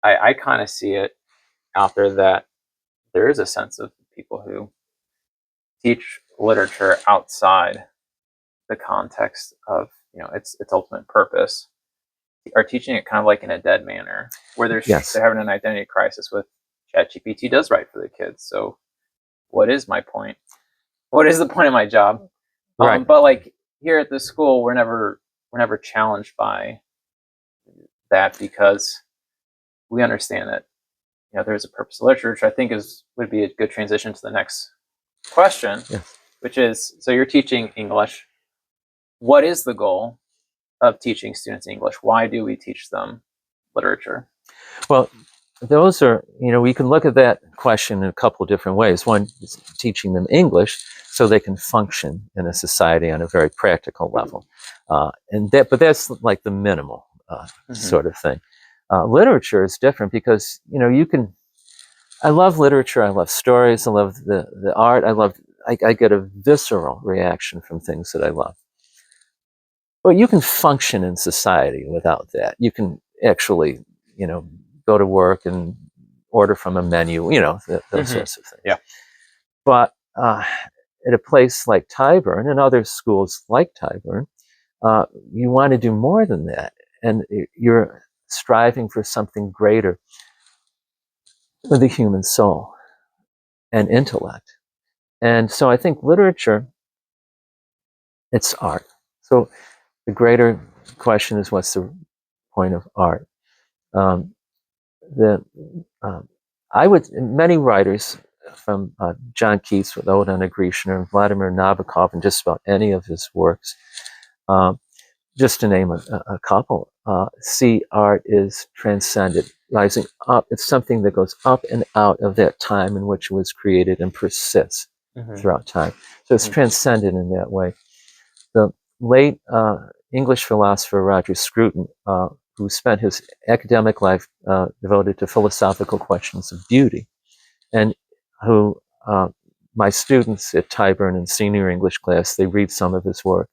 I kind of see it out there that there is a sense of people who teach literature outside the context of its ultimate purpose, are teaching it kind of like in a dead manner, where they're having an identity crisis with ChatGPT does write for the kids. So what is my point? What is the point of my job? Right. But like here at the school, we're never challenged by that, because we understand that there's a purpose of literature, which I think would be a good transition to the next question, which is, so you're teaching English. What is the goal of teaching students English? Why do we teach them literature? Well, those are, we can look at that question in a couple of different ways. One is teaching them English so they can function in a society on a very practical level. But that's like the minimal sort of thing. Literature is different because, I love literature, I love stories, I love the art, I get a visceral reaction from things that I love. But you can function in society without that. You can actually, go to work and order from a menu, those sorts of things. Yeah. But at a place like Tyburn and other schools like Tyburn, you want to do more than that. And you're striving for something greater with the human soul and intellect. And so I think literature, it's art. So the greater question is, what's the point of art? Many writers, from John Keats with Ode on a Grecian, and Vladimir Nabokov and just about any of his works, just to name a couple, see art is transcendent, rising up. It's something that goes up and out of that time in which it was created and persists throughout time. So it's transcendent in that way. The late English philosopher Roger Scruton, who spent his academic life devoted to philosophical questions of beauty, and who my students at Tyburn in senior English class, they read some of his work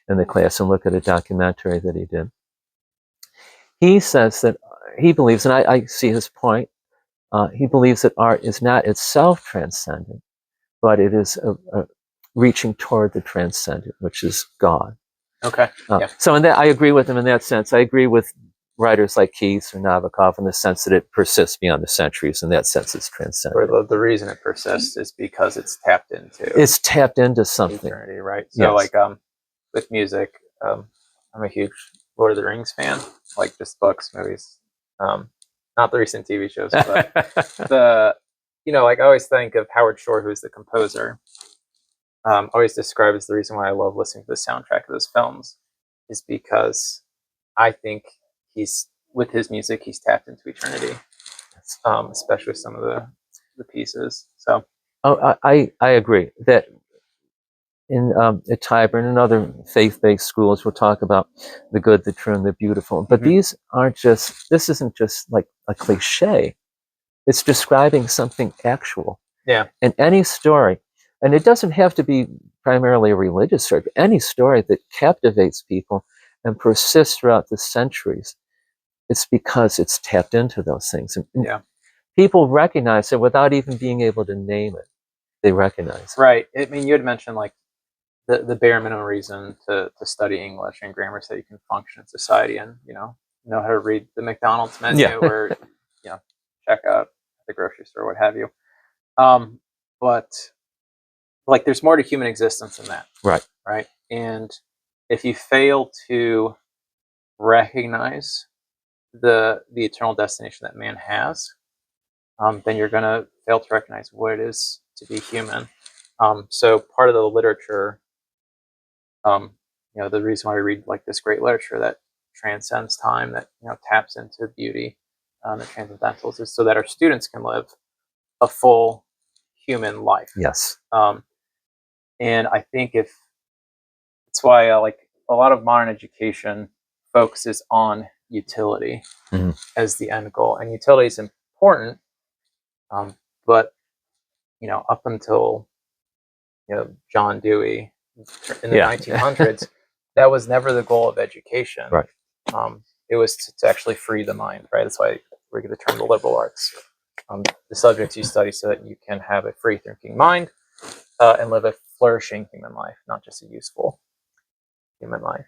in the class and look at a documentary that he did. He says that he believes, and I see his point, he believes that art is not itself transcendent, but it is reaching toward the transcendent, which is God. Okay. So in that, I agree with him in that sense. I agree with writers like Keats or Nabokov in the sense that it persists beyond the centuries. In that sense, it's transcendent. Or the reason it persists is because it's tapped into something. Eternity, right? So like with music, I'm a huge Lord of the Rings fan, like just books, movies, not the recent TV shows, but like I always think of Howard Shore, who's the composer. Always described as the reason why I love listening to the soundtrack of those films is because I think with his music, he's tapped into eternity, especially with some of the pieces. So, I agree that at Tyburn and other faith-based schools, we'll talk about the good, the true, and the beautiful. But this isn't just like a cliche. It's describing something actual. Yeah. And any story, and it doesn't have to be primarily a religious story, but any story that captivates people and persists throughout the centuries, it's because it's tapped into those things. And people recognize it without even being able to name it. They recognize it. Right. I mean, you had mentioned like the bare minimum reason to study English and grammar so you can function in society and, know how to read the McDonald's menu or, check out at the grocery store, what have you. But like there's more to human existence than that. Right. Right. And if you fail to recognize the eternal destination that man has, then you're going to fail to recognize what it is to be human. So part of the literature, the reason why we read like this great literature that transcends time, that taps into beauty, the transcendentals, is so that our students can live a full human life. Yes. And I think it's why like a lot of modern education focuses on utility as the end goal, and utility is important, but up until John Dewey in the 1900s, that was never the goal of education. Right. It was to actually free the mind. Right. That's why where you get the term the liberal arts. The subjects you study so that you can have a free thinking mind and live a flourishing human life, not just a useful human life.